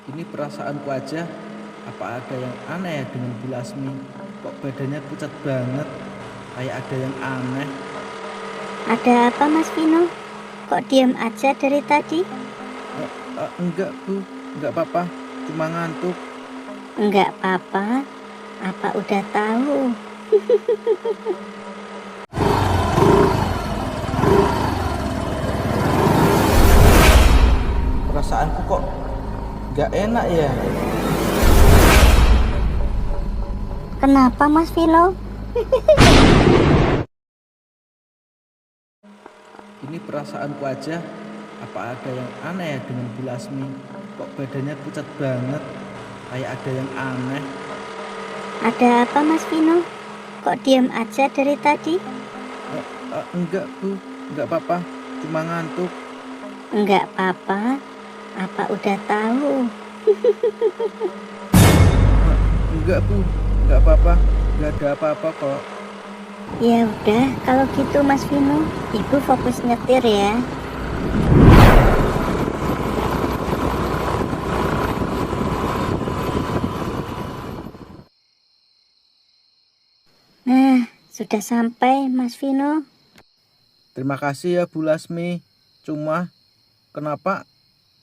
Ini perasaanku aja, apa ada yang aneh ya dengan Bu Lasmi? Kok badannya pucat banget, kayak ada yang aneh. Ada apa Mas Vino? Kok diam aja dari tadi? Enggak Bu, enggak apa-apa, cuma ngantuk. Enggak apa-apa, apa udah tahu? Perasaanku kok enggak enak ya. Kenapa Mas Vino? Ini perasaanku aja, apa ada yang aneh ya dengan Bu Lasmi? Kok badannya pucat banget, kayak ada yang aneh. Ada apa Mas Vino? Kok diam aja dari tadi? Enggak Bu, enggak apa-apa, cuma ngantuk. Enggak apa-apa, apa udah tahu? Enggak Bu, enggak apa-apa, enggak ada apa-apa kok. Ya udah, kalau gitu Mas Vino, Ibu fokus nyetir ya. Nah, sudah sampai Mas Vino. Terima kasih ya Bu Lasmi. Cuma kenapa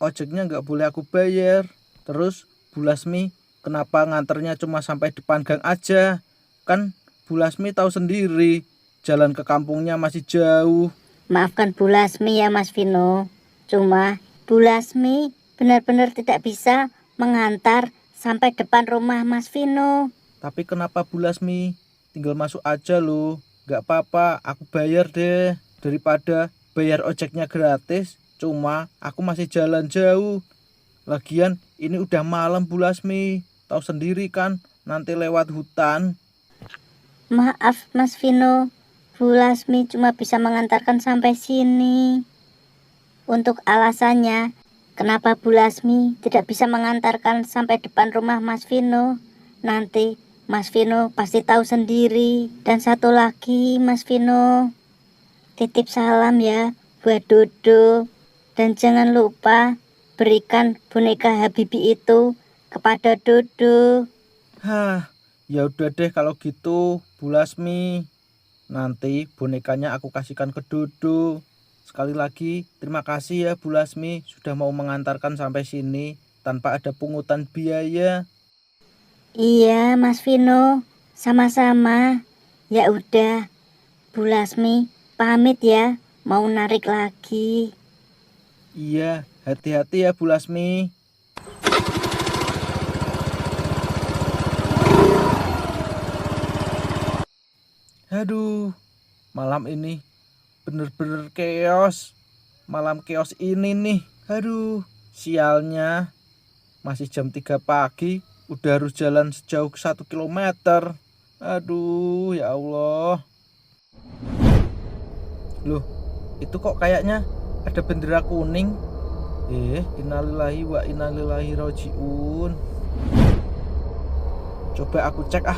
ojeknya nggak boleh aku bayar? Terus Bu Lasmi kenapa nganternya cuma sampai depan gang aja? Kan Bu Lasmi tahu sendiri jalan ke kampungnya masih jauh. Maafkan Bu Lasmi ya Mas Vino. Cuma Bu Lasmi benar-benar tidak bisa mengantar sampai depan rumah Mas Vino. Tapi kenapa Bu Lasmi tinggal masuk aja loh? Nggak apa-apa, aku bayar deh. Daripada bayar ojeknya gratis, cuma aku masih jalan jauh. Lagian ini udah malam Bu Lasmi. Tahu sendiri kan, nanti lewat hutan. Maaf Mas Vino, Bu Lasmi cuma bisa mengantarkan sampai sini. Untuk alasannya, kenapa Bu Lasmi tidak bisa mengantarkan sampai depan rumah Mas Vino? Nanti Mas Vino pasti tahu sendiri. Dan satu lagi Mas Vino, titip salam ya buat Dodo. Dan jangan lupa berikan boneka Habibi itu kepada Dodo. Hah, ya udah deh kalau gitu Bu Lasmi. Nanti bonekanya aku kasihkan ke Dodo. Sekali lagi terima kasih ya Bu Lasmi sudah mau mengantarkan sampai sini tanpa ada pungutan biaya. Iya Mas Vino, sama-sama. Ya udah, Bu Lasmi pamit ya, mau narik lagi. Iya, hati-hati ya Bu Lasmi. Aduh, malam ini bener-bener chaos. Malam chaos ini nih. Aduh, sialnya. Masih jam 3 pagi, udah harus jalan sejauh 1 kilometer. Aduh, ya Allah. Loh, itu kok kayaknya ada bendera kuning. Innalillahi wa inna ilaihi rajiun. Coba aku cek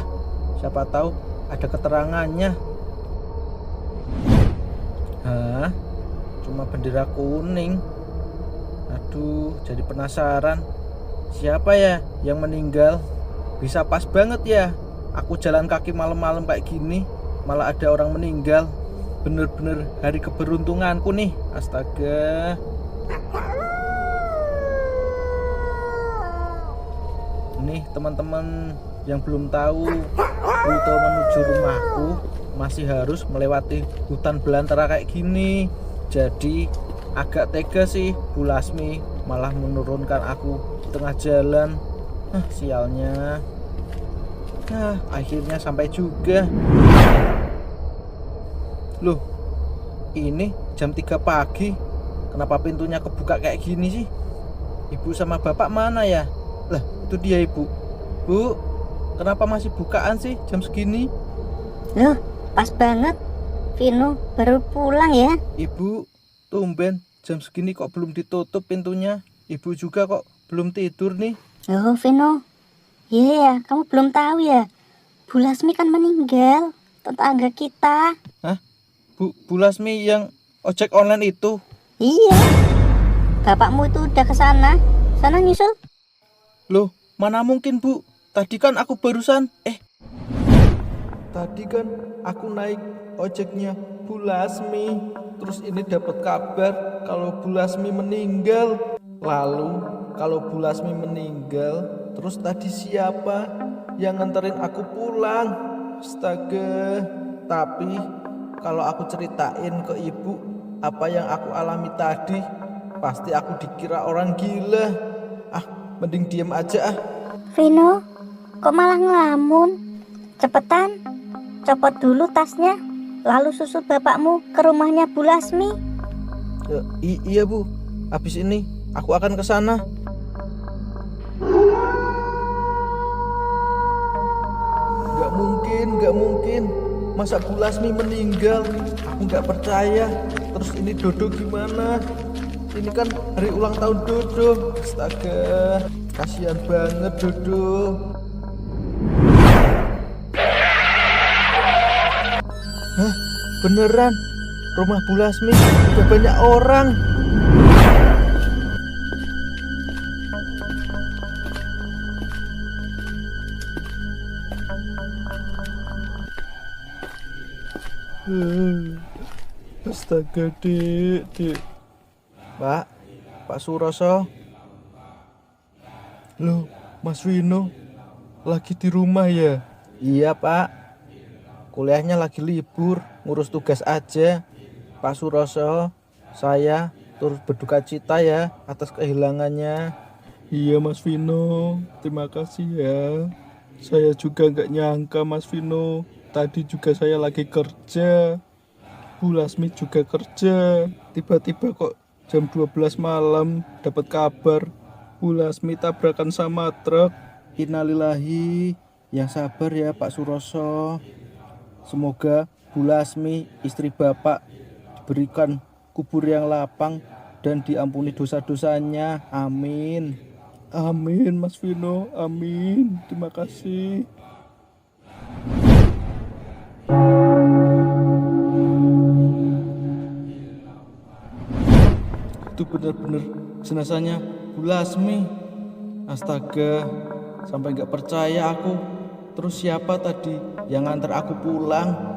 siapa tahu ada keterangannya. Hah? Cuma bendera kuning. Aduh, jadi penasaran. Siapa ya yang meninggal? Bisa pas banget ya. Aku jalan kaki malam-malam kayak gini, malah ada orang meninggal. Bener-bener hari keberuntunganku nih. Astaga. Nih teman-teman yang belum tahu, rute menuju rumahku masih harus melewati hutan belantara kayak gini. Jadi agak tega sih Bu Lasmi malah menurunkan aku di tengah jalan. Sialnya. Akhirnya sampai juga. Loh, ini jam 3 pagi. Kenapa pintunya kebuka kayak gini sih? Ibu sama bapak mana ya? Lah, itu dia ibu. Bu, kenapa masih bukaan sih jam segini? Loh, pas banget. Vino baru pulang ya. Ibu, tumben jam segini kok belum ditutup pintunya. Ibu juga kok belum tidur nih. Loh Vino, iya kamu belum tahu ya. Bu Lasmi kan meninggal, tetangga kita. Hah? Bu Lasmi yang ojek online itu? Iya, bapakmu itu udah ke sana. Sana nyusul. Loh, mana mungkin Bu? Tadi kan aku barusan tadi kan aku naik ojeknya Bu Lasmi. Terus ini dapat kabar kalau Bu Lasmi meninggal. Lalu kalau Bu Lasmi meninggal, terus tadi siapa yang nganterin aku pulang? Astaga. Tapi kalau aku ceritain ke ibu apa yang aku alami tadi, pasti aku dikira orang gila. Mending diem aja ah. Vino, kok malah ngelamun? Cepetan, copot dulu tasnya, lalu susul bapakmu ke rumahnya Bu Lasmi. Iya Bu, habis ini aku akan ke sana. Gak mungkin. Masa Bu Lasmi meninggal? Aku gak percaya. Terus ini Dodo gimana? Ini kan hari ulang tahun Dodo. Astaga, kasihan banget Dodo. Hah? Beneran? Rumah Bu Lasmi udah banyak orang. Astaga, Dik. Pak Suroso. Loh, Mas Vino lagi di rumah ya? Iya, Pak. Kuliahnya lagi libur, ngurus tugas aja. Pak Suroso, saya turut berduka cita ya atas kehilangannya. Iya, Mas Vino. Terima kasih ya. Saya juga gak nyangka, Mas Vino. Tadi juga saya lagi kerja. Bu Lasmi juga kerja. Tiba-tiba kok jam 12 malam dapat kabar Bu Lasmi tabrakan sama truk. Innalillahi. Yang sabar ya Pak Suroso. Semoga Bu Lasmi istri Bapak diberikan kubur yang lapang dan diampuni dosa-dosanya. Amin. Amin Mas Vino. Amin. Terima kasih. Itu benar-benar jenazahnya Bu Lasmi. Astaga, sampai gak percaya aku. Terus siapa tadi yang nganter aku pulang?